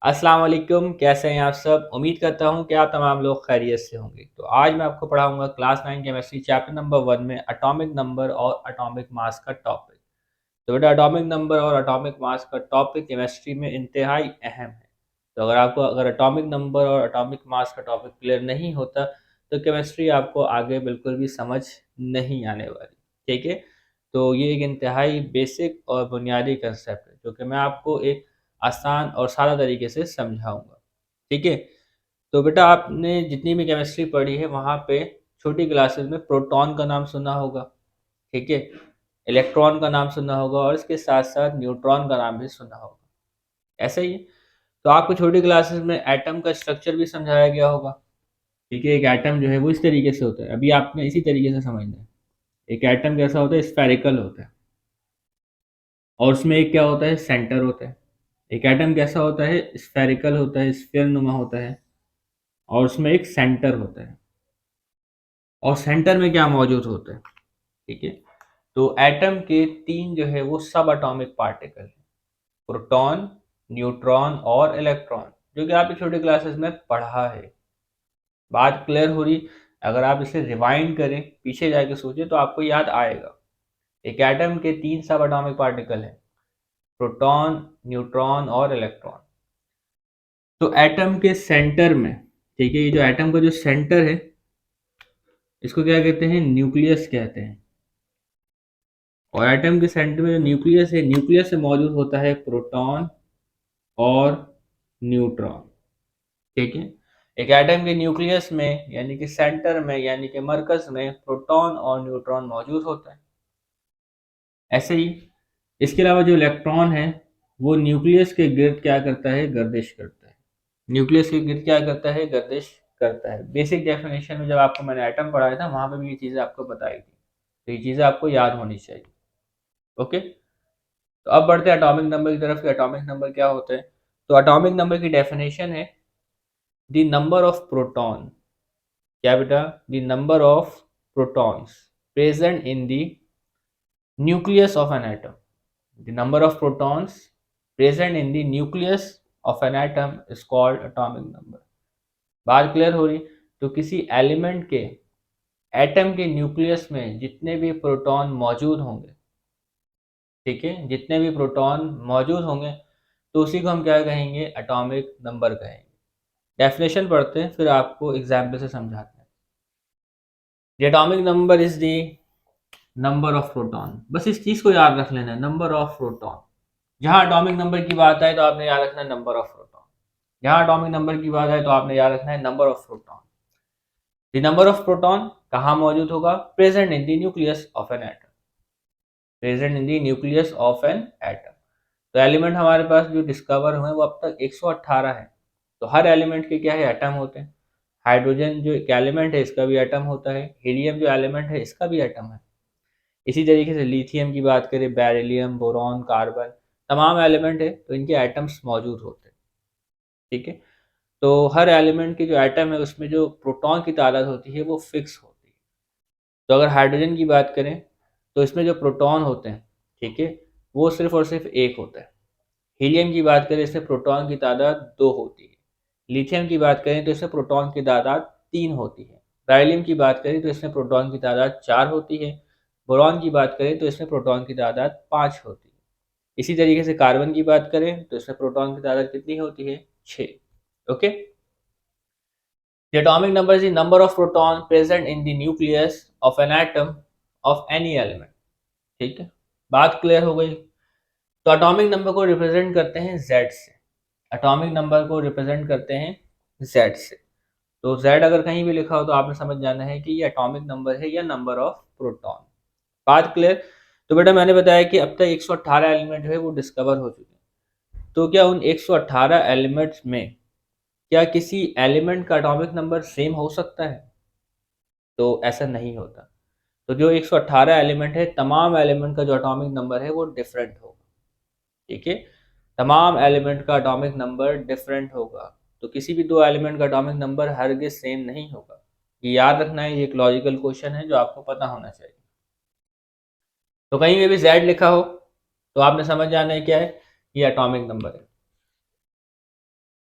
अस्सलाम वालेकुम, कैसे हैं आप सब। उम्मीद करता हूं कि आप तमाम लोग खैरियत से होंगे। तो आज मैं आपको पढ़ाऊंगा क्लास 9 केमिस्ट्री चैप्टर नंबर 1 में एटॉमिक नंबर और एटॉमिक मास का टॉपिक। तो बेटा एटॉमिक नंबर और एटॉमिक मास का टॉपिक केमिस्ट्री में इंतहाई अहम है। तो अगर एटॉमिक नंबर और एटॉमिक मास का टॉपिक क्लियर नहीं होता तो केमिस्ट्री आपको आगे बिल्कुल भी समझ नहीं आने वाली। ठीक है। तो ये एक इंतहाई बेसिक और बुनियादी कंसेप्ट है जो कि मैं आपको एक आसान और सादा तरीके से समझाऊंगा। ठीक है। तो बेटा आपने जितनी भी केमिस्ट्री पढ़ी है वहाँ पे छोटी क्लासेस में प्रोटॉन का नाम सुना होगा। ठीक है। इलेक्ट्रॉन का नाम सुना होगा और इसके साथ साथ न्यूट्रॉन का नाम भी सुना होगा। ऐसा ही है। तो आपको छोटी क्लासेस में एटम का स्ट्रक्चर भी समझाया गया होगा। ठीक है। एक एटम जो है वो इस तरीके से होता है, अभी आपने इसी तरीके से समझना है। एक एटम कैसा होता है, स्फेरिकल होता है और उसमें एक क्या होता है, सेंटर होता है। एक एटम कैसा होता है, स्फेरिकल होता है, स्फीयर नुमा होता है और उसमें एक सेंटर होता है। और सेंटर में क्या मौजूद होता है। ठीक है। तो एटम के तीन जो है वो सब एटॉमिक पार्टिकल है, प्रोटॉन, न्यूट्रॉन और इलेक्ट्रॉन, जो कि आपने छोटे क्लासेस में पढ़ा है। बात क्लियर हो रही। अगर आप इसे रिवाइंड करें, पीछे जाके सोचें तो आपको याद आएगा। एक एटम के तीन सब एटॉमिक पार्टिकल हैं, प्रोटॉन, न्यूट्रॉन और इलेक्ट्रॉन। तो एटम के सेंटर में, ठीक है, ये जो एटम का जो सेंटर है इसको क्या कहते हैं, न्यूक्लियस कहते हैं। और एटम के सेंटर में जो न्यूक्लियस है, न्यूक्लियस से मौजूद होता है प्रोटॉन और न्यूट्रॉन। ठीक है। एक एटम के न्यूक्लियस में यानी कि सेंटर में यानी कि मरकज में प्रोटॉन और न्यूट्रॉन मौजूद होता है। ऐसे ही इसके अलावा जो इलेक्ट्रॉन है वो न्यूक्लियस के गिर्द क्या करता है, गर्दिश करता है। न्यूक्लियस के गिर्द क्या करता है, गर्दिश करता है। बेसिक डेफिनेशन में जब आपको मैंने एटम पढ़ाया था वहां पे भी ये चीज़ें आपको बताई थी, तो ये चीज़ें आपको याद होनी चाहिए। ओके। तो अब बढ़ते हैं एटॉमिक नंबर की तरफ कि एटॉमिक नंबर क्या होते हैं। तो एटॉमिक नंबर की डेफिनेशन है द नंबर ऑफ प्रोटॉन, क्या बेटा, the number of protons present in the nucleus of an atom. The number of protons present in the nucleus of an atom is called atomic number. बात clear हो रही। तो किसी element के atom के nucleus में जितने भी प्रोटॉन मौजूद होंगे, ठीक है, जितने भी प्रोटॉन मौजूद होंगे तो उसी को हम क्या कहेंगे, एटॉमिक नंबर कहेंगे। डेफिनेशन पढ़ते हैं फिर आपको एग्जाम्पल से समझाते हैं। The atomic number is the number of proton. बस इस चीज को याद रख लेना है, नंबर ऑफ प्रोटॉन। जहां एटॉमिक नंबर की बात आए तो आपने याद रखना है नंबर ऑफ प्रोटॉन। जहां एटॉमिक नंबर की बात आए तो आपने याद रखना है number of proton. The number of proton कहाँ मौजूद होगा, present in the nucleus of an atom. Present in the nucleus of N atom. तो एलिमेंट हमारे पास जो डिस्कवर हुए वो अब तक 118 है। तो हर एलिमेंट के क्या है, एटम होते हैं। हाइड्रोजन जो एक एलिमेंट है इसका भी एटम होता है, हीलियम जो एलिमेंट है इसका भी एटम है। इसी तरीके से लिथियम की बात करें, बेरिलियम, बोरॉन, कार्बन, तमाम एलिमेंट है तो इनके एटम्स मौजूद होते हैं। ठीक है। तो हर एलिमेंट के जो एटम है उसमें जो प्रोटॉन की तादाद होती है वो फिक्स होती है। तो अगर हाइड्रोजन की बात करें तो इसमें जो प्रोटॉन होते हैं, ठीक है, वो सिर्फ और सिर्फ एक होता है। हीलियम की बात करें इसमें प्रोटॉन की तादाद दो होती है। लिथियम की बात करें तो इसमें प्रोटॉन की तादाद तीन होती है। बेरिलियम की बात करें तो इसमें प्रोटॉन की तादाद चार होती है। बोरॉन की बात करें तो इसमें प्रोटॉन की तादाद पाँच होती है। इसी तरीके से कार्बन की बात करें तो इसमें प्रोटॉन की तादाद कितनी होती है, छः। Okay. The atomic number is the number of proton present in the nucleus of an atom of any element। ठीक है। बात क्लियर हो गई। तो एटॉमिक नंबर को रिप्रेजेंट करते हैं Z से। एटॉमिक नंबर को रिप्रेजेंट करते हैं Z से। तो Z अगर कहीं भी लिखा हो तो आपने समझ जाना है कि ये एटॉमिक नंबर है या नंबर ऑफ प्रोटॉन। बात क्लियर। तो बेटा मैंने बताया कि अब तक 118 एलिमेंट जो है वो डिस्कवर हो चुके हैं। तो क्या उन 118 एलिमेंट्स में क्या किसी एलिमेंट का एटॉमिक नंबर सेम हो सकता है? तो ऐसा नहीं होता। तो जो 118 एलिमेंट है, तमाम एलिमेंट का जो एटॉमिक नंबर है वो डिफरेंट होगा। ठीक है। तमाम एलिमेंट का एटॉमिक नंबर डिफरेंट होगा। तो किसी भी दो एलिमेंट का एटॉमिक नंबर हरगिज सेम नहीं होगा। ये याद रखना है, ये एक लॉजिकल क्वेश्चन है जो आपको पता होना चाहिए। तो कहीं पे भी जेड लिखा हो तो आपने समझ जाना है क्या है, ये एटॉमिक नंबर है।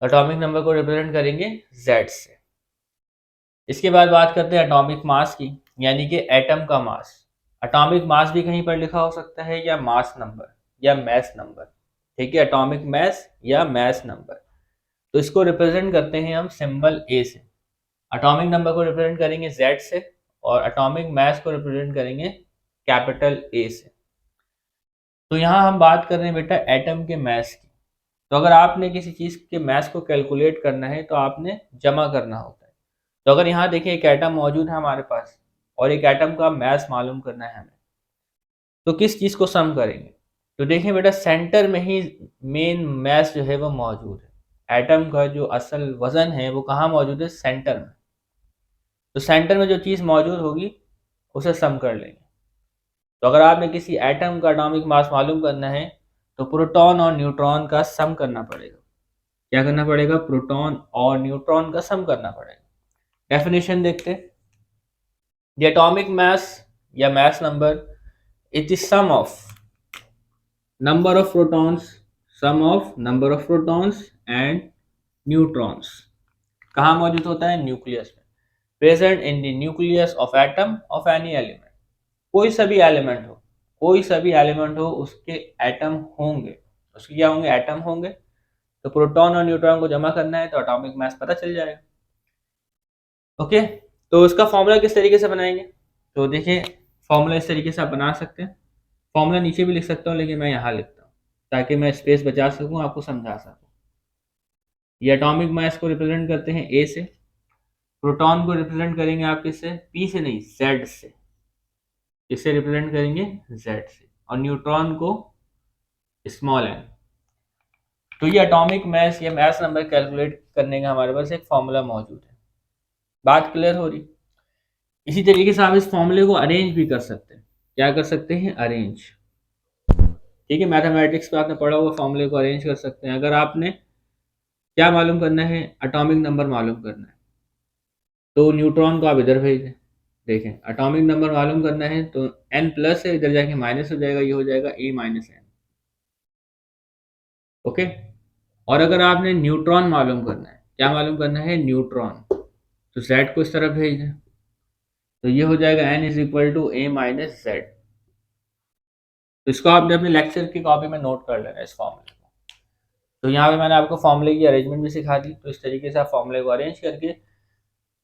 एटॉमिक नंबर को रिप्रेजेंट करेंगे Z से। इसके बाद बात करते हैं एटॉमिक मास की, यानी कि एटम का मास। एटॉमिक मास भी कहीं पर लिखा हो सकता है, या मास नंबर या मैस नंबर। ठीक है, एटॉमिक मैस या मैस नंबर। तो इसको रिप्रेजेंट करते हैं हम सिंबल ए से। एटॉमिक नंबर को रिप्रेजेंट करेंगे Z से, और एटॉमिक मैस को रिप्रेजेंट करेंगे कैपिटल ए से। तो यहाँ हम बात कर रहे हैं बेटा एटम के मैस की। तो अगर आपने किसी चीज़ के मैस को कैलकुलेट करना है तो आपने जमा करना होता है। तो अगर यहाँ देखिए एक एटम मौजूद है हमारे पास, और एक एटम का मैस मालूम करना है हमें, तो किस चीज़ को सम करेंगे? तो देखिए बेटा सेंटर में ही मेन मैस जो है वो मौजूद है। एटम का जो असल वजन है वो कहाँ मौजूद है? सेंटर में। तो सेंटर में जो चीज़ मौजूद होगी उसे सम कर लेंगे। तो अगर आपने किसी एटम का एटॉमिक मास मालूम करना है तो प्रोटॉन और न्यूट्रॉन का सम करना पड़ेगा। क्या करना पड़ेगा? प्रोटॉन और न्यूट्रॉन का सम करना पड़ेगा। डेफिनेशन देखते हैं। द एटॉमिक मास या mass number is the sum of number of protons, sum of number of protons and neutrons. कहाँ मौजूद होता है? न्यूक्लियस में। Present in the nucleus of atom of any element. कोई सा भी एलिमेंट हो, कोई सा भी एलिमेंट हो, उसके एटम होंगे। उसके क्या होंगे? एटम होंगे। तो प्रोटॉन और न्यूट्रॉन को जमा करना है तो एटॉमिक मास पता चल जाएगा। ओके, तो इसका फॉर्मूला किस तरीके से बनाएंगे? तो देखिए फॉर्मूला इस तरीके से आप बना सकते हैं। फॉर्मूला नीचे भी लिख सकता हूँ, लेकिन मैं यहाँ लिखता हूँ ताकि मैं स्पेस बचा सकूँ, आपको समझा सकूँ। ये एटॉमिक मास को रिप्रेजेंट करते हैं ए से, प्रोटॉन को रिप्रेजेंट करेंगे आप किससे? पी से नहीं, जेड से। किससे रिप्रेजेंट करेंगे? जेड से। और न्यूट्रॉन को स्मॉल एन। तो ये एटॉमिक मास या मास नंबर कैलकुलेट करने का हमारे पास एक फॉर्मूला मौजूद है। बात क्लियर हो रही? इसी तरीके से आप इस फॉर्मूले को अरेंज भी कर सकते हैं। क्या कर सकते हैं? अरेंज। ठीक है, मैथमेटिक्स पे आपने पढ़ा हुआ, फॉर्मूले को अरेंज कर सकते हैं। अगर आपने क्या मालूम करना है? एटॉमिक नंबर मालूम करना है, तो न्यूट्रॉन को आप इधर भेज दें। देखें, एटॉमिक नंबर मालूम करना है तो n प्लस है, इधर जाके माइनस हो जाएगा, ये हो जाएगा a माइनस एन। ओके, और अगर आपने न्यूट्रॉन मालूम करना है, क्या मालूम करना है? न्यूट्रॉन, तो z को इस तरफ भेज दें, तो ये हो जाएगा n is equal to a minus Z. तो इसको आपने अपने लेक्चर की कॉपी में नोट कर लेना इस फॉर्मूले को। तो यहाँ पे मैंने आपको फॉर्मूले की अरेंजमेंट भी सिखा दी। तो इस तरीके से आप फॉर्मूले को अरेंज करके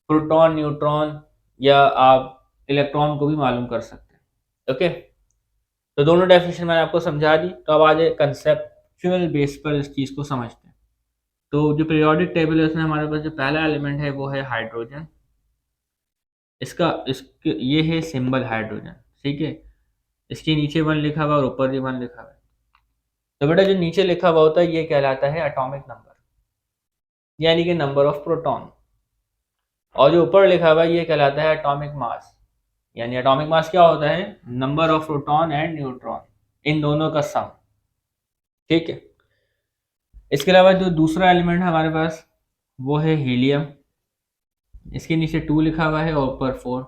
प्रोटॉन, न्यूट्रॉन या आप इलेक्ट्रॉन को भी मालूम कर सकते हैं। ओके, तो दोनों डेफिनेशन मैंने आपको समझा दी। तो अब आज कंसेप्चुअल बेस पर इस चीज़ को समझते हैं। तो जो पीरियोडिक टेबल है उसमें हमारे पास जो पहला एलिमेंट है वो है हाइड्रोजन। इसके ये है सिंबल हाइड्रोजन। ठीक है, इसके नीचे वन लिखा हुआ और ऊपर भी वन लिखा हुआ है। तो बेटा जो नीचे लिखा हुआ होता है ये कहलाता है एटॉमिक नंबर, यानी कि नंबर ऑफ प्रोटॉन। और जो ऊपर लिखा हुआ है ये कहलाता है एटॉमिक मास, यानी एटॉमिक मास क्या होता है? Number of proton and neutron, इन दोनों का सम। ठीक है, इसके अलावा जो दूसरा एलिमेंट है हमारे पास वो है हीलियम। इसके नीचे 2 लिखा हुआ है और ऊपर 4।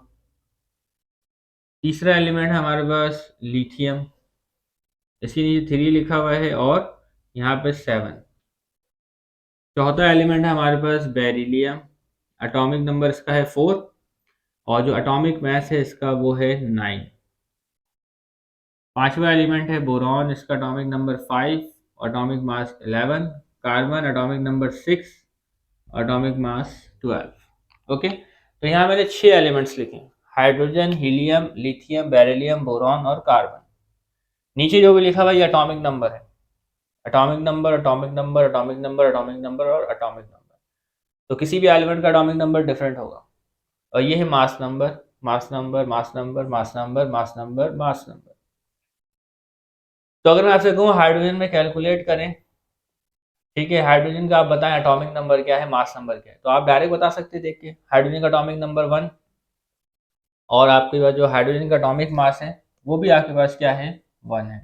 तीसरा एलिमेंट है हमारे पास लिथियम। इसके नीचे 3 लिखा हुआ है और यहाँ पे 7। चौथा एलिमेंट है हमारे पास बेरिलियम। एटॉमिक नंबर इसका है 4, और जो एटॉमिक मास है इसका वो है 9। पांचवा एलिमेंट है बोरॉन। इसका atomic number 5, atomic mass 11। Carbon atomic number 6, atomic mass 12। Okay, तो यहाँ मैंने 6 एलिमेंट्स लिखे: hydrogen, helium, lithium, beryllium, boron और कार्बन। नीचे जो भी लिखा हुआ ये एटॉमिक नंबर है। Atomic number, atomic number, atomic number, atomic number और एटॉमिक नंबर। तो किसी भी एलिमेंट का एटॉमिक नंबर डिफरेंट होगा। और ये है mass number, mass number, mass number, mass number, mass number, mass number. तो अगर मैं आपसे कहूँ हाइड्रोजन में कैलकुलेट करें, ठीक है, हाइड्रोजन का आप बताएं एटॉमिक नंबर क्या है, मास नंबर क्या है, तो आप डायरेक्ट बता सकते हैं। देख के हाइड्रोजन का एटॉमिक नंबर 1, और आपके पास जो हाइड्रोजन का एटॉमिक मास है वो भी आपके पास क्या है? 1 है।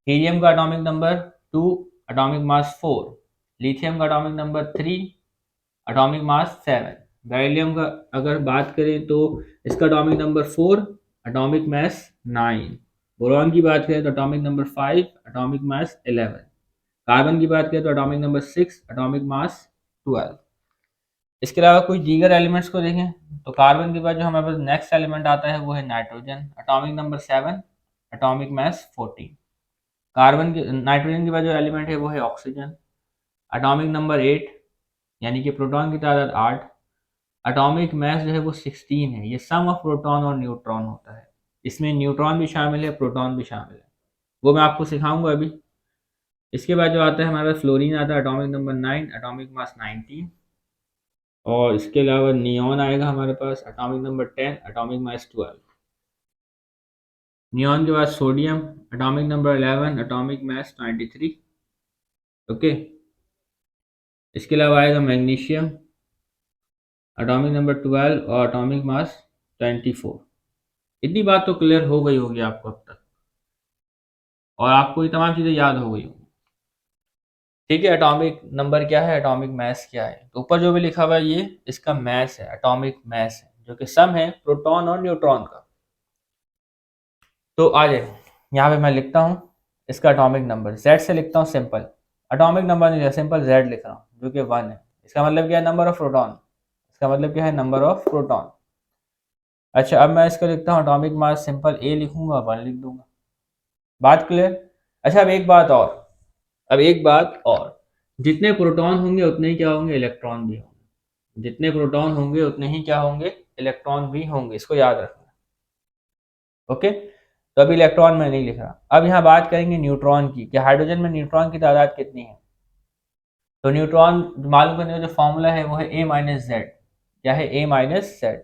हीलियम का atomic number 2, atomic mass 4। Lithium का atomic number 3, atomic mass 7। Beryllium का अगर बात करें तो इसका atomic number 4, atomic mass 9। Boron की बात करें तो atomic number 5, atomic mass 11। Carbon की बात करें तो एटॉमिक नंबर 6, एटॉमिक मास 12। इसके अलावा कुछ दीगर एलिमेंट्स को देखें तो कार्बन के बाद जो हमारे पास नेक्स्ट एलिमेंट आता है वो है nitrogen, atomic number 7, atomic mass 14। Carbon के नाइट्रोजन के बाद जो एलिमेंट है वो है ऑक्सीजन, एटॉमिक नंबर 8 यानी कि प्रोटॉन की तादाद 8, एटॉमिक मास जो है वो 16 है। ये सम ऑफ प्रोटॉन और न्यूट्रॉन होता है, इसमें न्यूट्रॉन भी शामिल है, प्रोटॉन भी शामिल है, वो मैं आपको सिखाऊंगा अभी। इसके बाद जो आता है हमारे पास फ्लोरीन आता है, एटॉमिक नंबर 9, एटॉमिक मास 19। और इसके अलावा नियॉन आएगा हमारे पास, atomic number 10, atomic mass 12। Neon के बाद sodium, atomic number 11, atomic mass 23। Okay. इसके अलावा आएगा मैग्नीशियम, एटॉमिक नंबर 12 और एटॉमिक मास 24। इतनी बात तो क्लियर हो गई होगी आपको अब तक, और आपको ये तमाम चीज़ें याद हो गई होंगी। ठीक है, एटॉमिक नंबर क्या है, एटॉमिक मास क्या है, तो ऊपर जो भी लिखा हुआ है ये इसका मास है, एटॉमिक मास है, जो कि सम है प्रोटॉन और न्यूट्रॉन का। तो आ जाए, यहाँ पे मैं लिखता हूँ इसका एटॉमिक नंबर, जेड से लिखता हूँ सिंपल, एटॉमिक नंबर नहीं है, सिंपल जेड लिख रहा हूँ जो कि 1 है। इसका मतलब क्या है, नंबर ऑफ प्रोटॉन। इसका मतलब क्या है, नंबर ऑफ प्रोटॉन। अच्छा, अब मैं इसका लिखता हूँ एटॉमिक मास, सिंपल ए लिखूंगा, 1 लिख दूंगा। बात क्लियर। अच्छा, अब एक बात और, जितने प्रोटॉन होंगे उतने ही क्या होंगे, इलेक्ट्रॉन भी होंगे। जितने प्रोटॉन होंगे उतने ही क्या होंगे, इलेक्ट्रॉन भी होंगे, इसको याद रखना। ओके, तो अभी इलेक्ट्रॉन में नहीं लिख रहा। अब यहाँ बात करेंगे न्यूट्रॉन की, कि हाइड्रोजन में न्यूट्रॉन की तादाद कितनी है। तो न्यूट्रॉन मालूम करने का जो फॉर्मूला है वो है ए माइनस जेड। क्या है, ए माइनस जेड।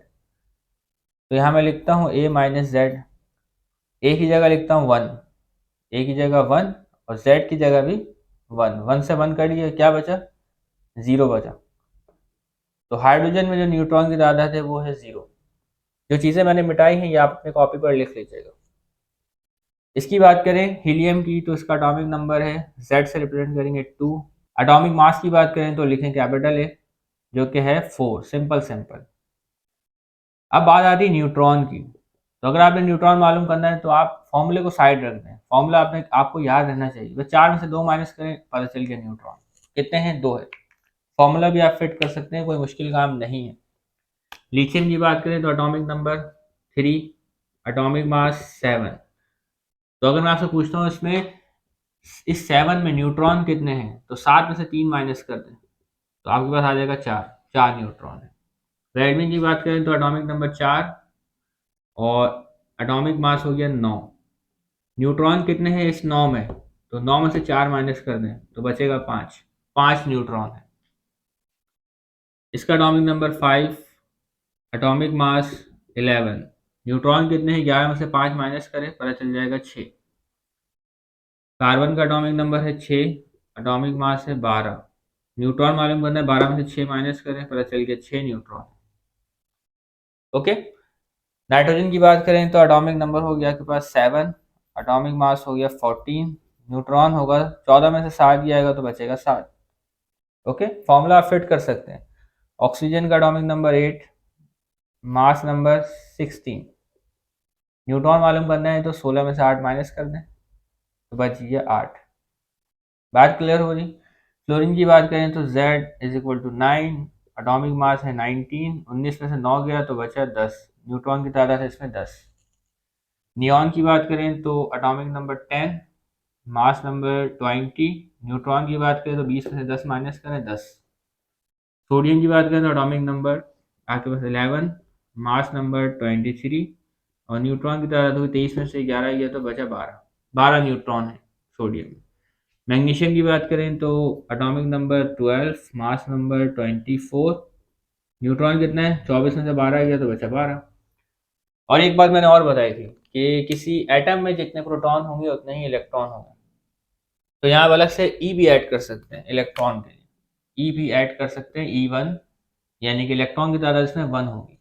तो यहाँ मैं लिखता हूँ ए माइनस जेड, ए की जगह लिखता हूँ 1, ए की जगह 1 और जेड की जगह भी 1। 1 से 1 कटिए, क्या बचा, 0 बचा। तो हाइड्रोजन में जो न्यूट्रॉन की तादाद है वो है 0। जो चीज़ें मैंने मिटाई हैं ये आप अपने कॉपी पर लिख लीजिएगा। इसकी बात करें हीलियम की, तो इसका एटॉमिक नंबर है, Z से रिप्रेजेंट करेंगे 2। एटॉमिक मास की बात करें तो लिखें कैपिटल ए, जो कि है 4। Simple simple. अब बात आती है न्यूट्रॉन की। तो अगर आपने न्यूट्रॉन मालूम करना है तो आप फॉर्मूले को साइड रख दें, फॉर्मूला आपको याद रहना चाहिए। बस 4 में से 2 माइनस करें, पता चल गया न्यूट्रॉन कितने हैं, 2 है। फॉर्मूला भी आप फिट कर सकते हैं, कोई मुश्किल काम नहीं है। लिथियम की बात करें तो एटॉमिक नंबर 3, एटॉमिक मास 7। तो अगर मैं आपसे पूछता हूँ इसमें, इस 7 में न्यूट्रॉन कितने हैं, तो 7 में से 3 माइनस कर दें तो आपके पास आ जाएगा 4। 4 न्यूट्रॉन है। रेडमी की बात करें तो एटॉमिक नंबर 4 और एटॉमिक मास हो गया 9। न्यूट्रॉन कितने हैं इस 9 में, तो 9 में से 4 माइनस कर दें तो बचेगा 5। 5 न्यूट्रॉन है। इसका atomic number 5, atomic mass 11। Neutron कितने हैं, 11 में से 5 माइनस करें, पता चल जाएगा 6। कार्बन का एटॉमिक नंबर है 6, एटॉमिक मास है 12। न्यूट्रॉन मालूम करना है, 12 में से 6 माइनस करें, पता चल गया 6 न्यूट्रॉन। ओके। नाइट्रोजन की बात करें तो एटॉमिक नंबर हो गया आपके पास 7, एटॉमिक मास हो गया 14, न्यूट्रॉन होगा 14 में से 7 जाएगा तो बचेगा 7। ओके, फॉर्मूला आप फिट कर सकते हैं। ऑक्सीजन का atomic number 8, mass number 16। Neutron मालूम करना है तो 16 में से 8 माइनस कर दें तो बच गया 8। बात क्लियर हो रही। फ्लोरीन की बात करें तो Z is equal to 9, atomic mass है 19। 19 में से 9 गया तो बचा 10, न्यूट्रॉन की तादाद है इसमें 10। नियॉन की बात करें तो atomic number 10, mass number 20। Neutron की बात करें तो 20 में से 10 माइनस करें, 10। सोडियम की बात करें तो एटॉमिक नंबर आपके पास 11, मास नंबर 23 और न्यूट्रॉन की तादाद हुई 23 में से 11 गया तो बचा 12। 12 न्यूट्रॉन है सोडियम में। मैग्नीशियम की बात करें तो atomic number 12, mass number 24। Neutron कितना है, 24 में से 12 गया तो बचा 12। और एक बात मैंने और बताई थी कि किसी एटम में जितने प्रोटॉन होंगे उतने ही इलेक्ट्रॉन होंगे। तो यहाँ आप अलग से ई भी ऐड कर सकते हैं इलेक्ट्रॉन के लिए, ई भी ऐड कर सकते हैं, E1, यानी कि इलेक्ट्रॉन की तादाद इसमें 1 होगी।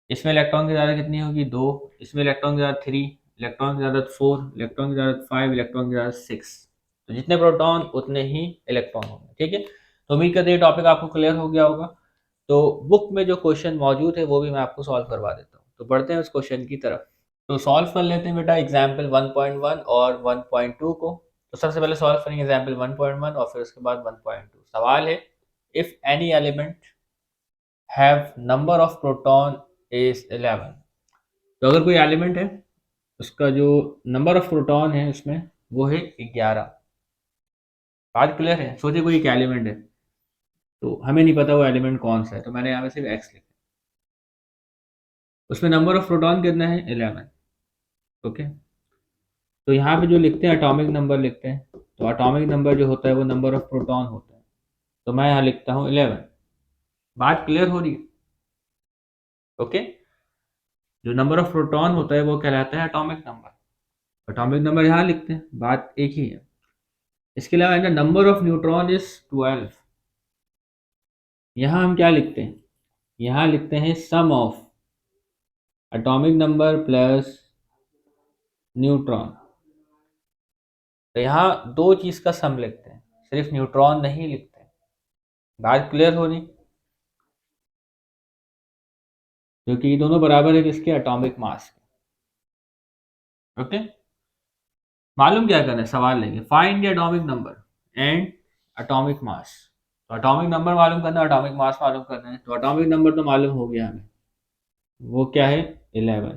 इसमें इलेक्ट्रॉन की तादाद कितनी होगी, 2। इसमें इलेक्ट्रॉन की तादाद 3, इलेक्ट्रॉन की तादाद 4, इलेक्ट्रॉन की तादाद 5, इलेक्ट्रॉन की तादाद 6। तो जितने प्रोटॉन उतने ही इलेक्ट्रॉन होंगे। ठीक है, तो उम्मीद करते हैं टॉपिक आपको क्लियर हो गया होगा। तो बुक में जो क्वेश्चन मौजूद है वो भी मैं आपको सॉल्व करवा देता हूँ। तो बढ़ते हैं उस क्वेश्चन की तरफ। तो सॉल्व कर लेते हैं बेटा एग्जाम्पल 1.1 और 1.2 को। तो सबसे पहले सॉल्व करेंगे एग्जाम्पल 1.1 और फिर उसके बाद 1.2। सवाल है if any element have number of proton is 11। तो अगर कोई एलिमेंट है उसका जो नंबर ऑफ प्रोटॉन है उसमें वो है 11। बात क्लियर है? सोचिए कोई एक एलिमेंट है तो हमें नहीं पता वो एलिमेंट कौन सा है, तो मैंने यहाँ पे सिर्फ एक्स लिखा, उसमें नंबर ऑफ प्रोटॉन कितना है 11। ओके, तो यहाँ पे जो लिखते हैं एटॉमिक नंबर लिखते हैं, तो एटॉमिक नंबर जो होता है वो नंबर ऑफ प्रोटॉन होता है, तो मैं यहाँ लिखता हूँ 11। बात क्लियर हो रही है? ओके, जो नंबर ऑफ प्रोटॉन होता है वो कहलाता है एटॉमिक नंबर। एटॉमिक नंबर यहाँ लिखते हैं, बात एक ही है। इसके अलावा नंबर ऑफ न्यूट्रॉन इज 12। यहाँ हम क्या लिखते हैं? यहाँ लिखते हैं sum of atomic number plus neutron. तो यहाँ दो चीज का सम लिखते हैं, सिर्फ न्यूट्रॉन नहीं लिखते हैं। बात क्लियर हो रही? क्योंकि ये दोनों बराबर है किसके? एटॉमिक मास के। ओके, मालूम क्या करना है? सवाल लेंगे find the atomic number and atomic mass. तो एटॉमिक नंबर मालूम करना है, एटॉमिक मास मालूम करना है। तो एटॉमिक नंबर तो मालूम हो गया हमें, वो क्या है 11।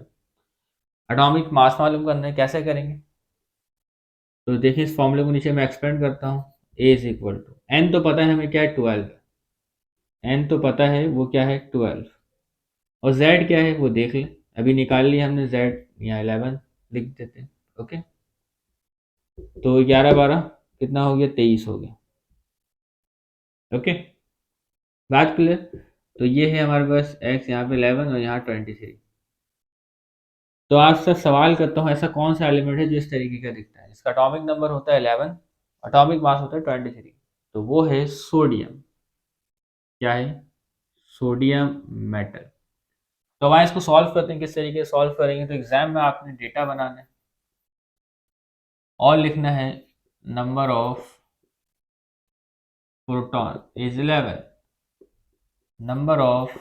एटॉमिक मास मालूम करना है, कैसे करेंगे? तो देखिए इस फॉर्मूले को नीचे मैं एक्सपेंड करता हूँ। ए इज इक्वल टू एन, तो पता है हमें क्या है 12। एन तो पता है वो क्या है 12, और जेड क्या है वो देख लें, अभी निकाल लिया हमने जेड, यहाँ 11 लिख देते हैं। ओके, तो 11 12 कितना हो गया? 23 हो गया। ओके, बात क्लियर? तो ये है हमारे पास x, यहाँ पे 11 और यहाँ 23। तो आपसे सवाल करता हूँ ऐसा कौन सा एलिमेंट है जो इस तरीके का दिखता है, इसका एटॉमिक नंबर होता है 11, एटॉमिक मास होता है 23। तो वो है सोडियम। क्या है? Sodium metal. तो वहाँ इसको सॉल्व करते हैं, किस तरीके से सॉल्व करेंगे? तो एग्जाम में आपने डेटा बनाना है और लिखना है number of proton is 11, number of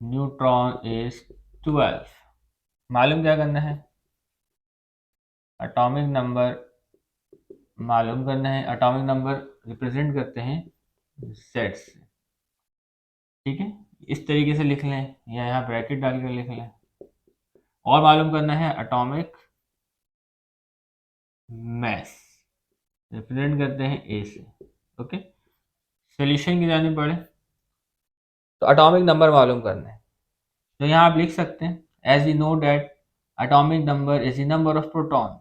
neutron is 12। मालूम क्या करना है? एटॉमिक नंबर मालूम करना है। एटॉमिक नंबर रिप्रेजेंट करते हैं जेड से। ठीक है, इस तरीके से लिख लें या यहाँ ब्रैकेट डाल कर लिख लें। और मालूम करना है एटॉमिक मैस, रिप्रेजेंट करते हैं ए से। ओके, सोल्यूशन की जाने पड़े तो एटॉमिक नंबर मालूम करना है। तो यहाँ आप लिख सकते हैं as we know that atomic number is the number of proton.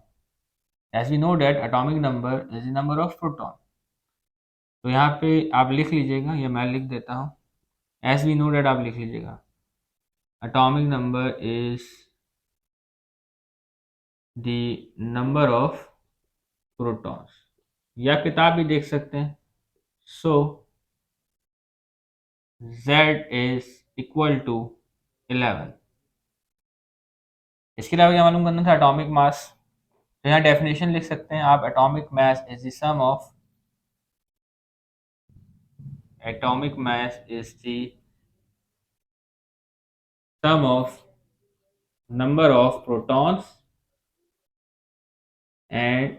As we know that atomic number is the number of proton. तो यहाँ पे आप लिख लीजिएगा या मैं लिख देता हूँ, एज वी नो डैट आप लिख लीजिएगा atomic number is the number of protons, या किताब भी देख सकते हैं। So Z is equal to 11। इसके अलावा क्या मालूम करना था? Atomic mass. तो यहाँ डेफिनेशन लिख सकते हैं आप, atomic mass is the sum of atomic mass is the sum of number of protons and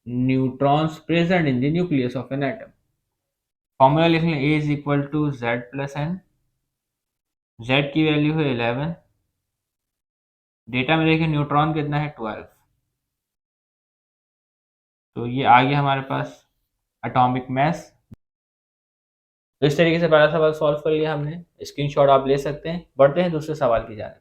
neutrons present in the nucleus of an atom। Formula लिख लें, A is equal to Z plus N. Z की value है 11, data में देखिए neutron कितना है 12। तो ये आ गया हमारे पास एटॉमिक मास। तो इस तरीके से पहला सवाल सॉल्व कर लिया हमने, स्क्रीनशॉट आप ले सकते हैं। बढ़ते हैं दूसरे सवाल की जाने।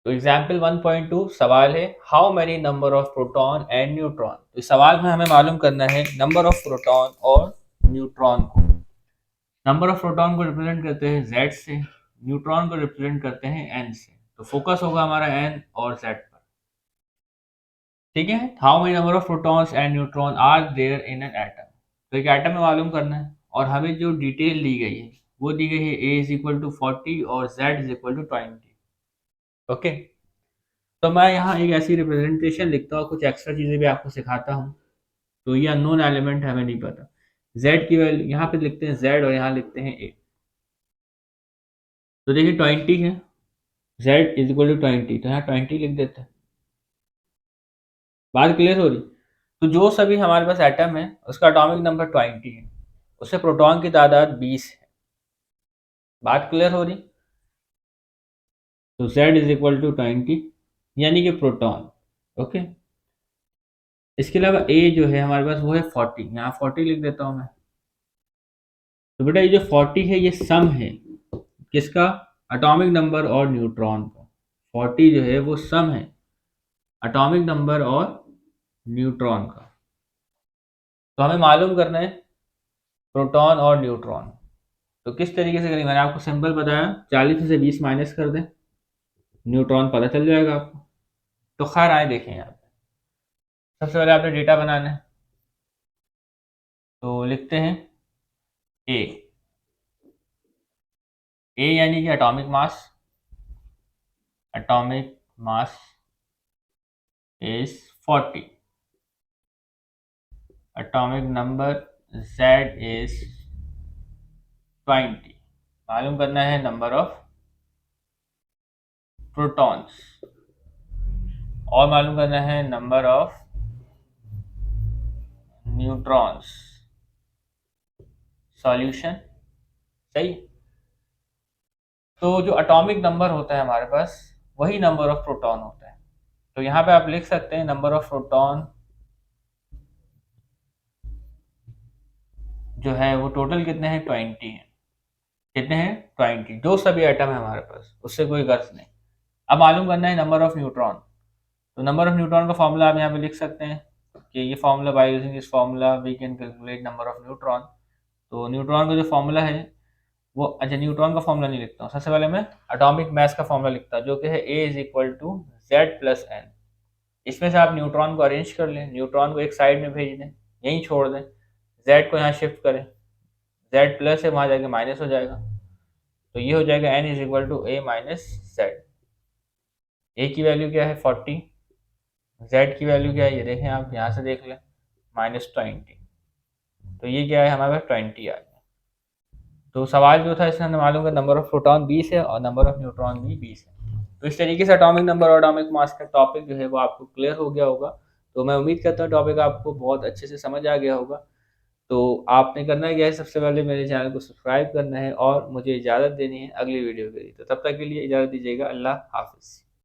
तो एग्जाम्पल 1.2 सवाल है how many number of proton and neutron. तो इस सवाल में हमें मालूम करना है नंबर ऑफ प्रोटॉन और न्यूट्रॉन को। नंबर ऑफ प्रोटॉन को रिप्रेजेंट करते हैं Z से, न्यूट्रॉन को रिप्रेजेंट करते हैं N से। तो फोकस होगा हमारा N और Z पर। ठीक है, how many number of protons and neutron are there in an atom. तो एक एटम में मालूम करना है और हमें जो डिटेल दी गई है वो दी गई है A इज इक्वल टू 40 और Z is equal to 20। Okay, तो मैं यहाँ एक ऐसी रिप्रेजेंटेशन लिखता हूँ, कुछ एक्स्ट्रा चीज़ें भी आपको सिखाता हूँ। तो ये अननोन एलिमेंट है, हमें नहीं पता। Z की वैल्यू यहाँ पे लिखते हैं Z और यहाँ लिखते हैं A। तो देखिए 20 है, Z इज इक्वल टू 20, तो यहाँ 20 लिख देते हैं। बात क्लियर हो रही? तो जो सभी हमारे पास एटम है उसका एटॉमिक नंबर 20 है, उससे प्रोटॉन की तादाद 20 है। बात क्लियर हो रही? तो Z इज इक्वल टू 20 यानी कि प्रोटॉन। ओके, इसके अलावा A जो है हमारे पास वो है 40, यहाँ 40 लिख देता हूँ मैं। तो बेटा ये जो 40 है ये सम है किसका? एटॉमिक नंबर और न्यूट्रॉन का। 40 जो है वो सम है एटॉमिक नंबर और न्यूट्रॉन का। तो हमें मालूम करना है प्रोटॉन और न्यूट्रॉन। तो किस तरीके से करेंगे? मैंने आपको सिंपल बताया, 40 में से 20 माइनस कर दें, न्यूट्रॉन पता चल जाएगा आपको। तो खैर आए देखें यहाँ पे, सबसे पहले आपने डेटा बनाना है। तो लिखते हैं ए। ए यानी कि atomic mass. Atomic mass is 40। Atomic number Z is 20। मालूम करना है नंबर ऑफ प्रोटॉन्स और मालूम करना है नंबर ऑफ न्यूट्रॉन्स। सॉल्यूशन सही। तो जो एटॉमिक नंबर होता है हमारे पास वही नंबर ऑफ प्रोटॉन होता है। तो यहाँ पे आप लिख सकते हैं नंबर ऑफ प्रोटॉन जो है वो टोटल कितने हैं? 20 हैं। कितने हैं? 20। जो सभी आइटम है हमारे पास उससे कोई गर्ज नहीं। अब मालूम करना है नंबर ऑफ न्यूट्रॉन। तो नंबर ऑफ न्यूट्रॉन का फॉर्मूला आप यहाँ पे लिख सकते हैं कि ये formula, by using this formula we can calculate number of neutron. तो न्यूट्रॉन का जो फॉर्मूला है वो, अच्छा न्यूट्रॉन का फॉर्मूला नहीं लिखता हूँ, सबसे पहले मैं एटॉमिक मास का फॉर्मूला लिखता हूँ जो कि है A is equal to Z plus N. इसमें से आप न्यूट्रॉन को अरेंज कर लें, न्यूट्रॉन को एक साइड में भेज दें, यहीं छोड़ दें, जेड को यहाँ शिफ्ट करें, जेड प्लस है वहाँ जाके माइनस हो जाएगा। तो ये हो जाएगा N is equal to A minus Z. A की वैल्यू क्या है? 40। जेड की वैल्यू क्या है ये देखें, आप यहाँ से देख लें, -20। तो ये क्या है हमारे पास? 20 आ गया। तो सवाल जो था इसमें हमने मालूम का नंबर ऑफ प्रोटॉन 20 है और नंबर ऑफ न्यूट्रॉन भी 20 है। तो इस तरीके से एटॉमिक नंबर और एटॉमिक मास का टॉपिक जो है वो आपको क्लियर हो गया होगा। तो मैं उम्मीद करता हूँ टॉपिक आपको बहुत अच्छे से समझ आ गया होगा। तो आपने करना क्या है, सबसे पहले मेरे चैनल को सब्सक्राइब करना है और मुझे इजाज़त देनी है अगली वीडियो के लिए। तो तब तक के लिए इजाज़त दीजिएगा। अल्लाह हाफिज़।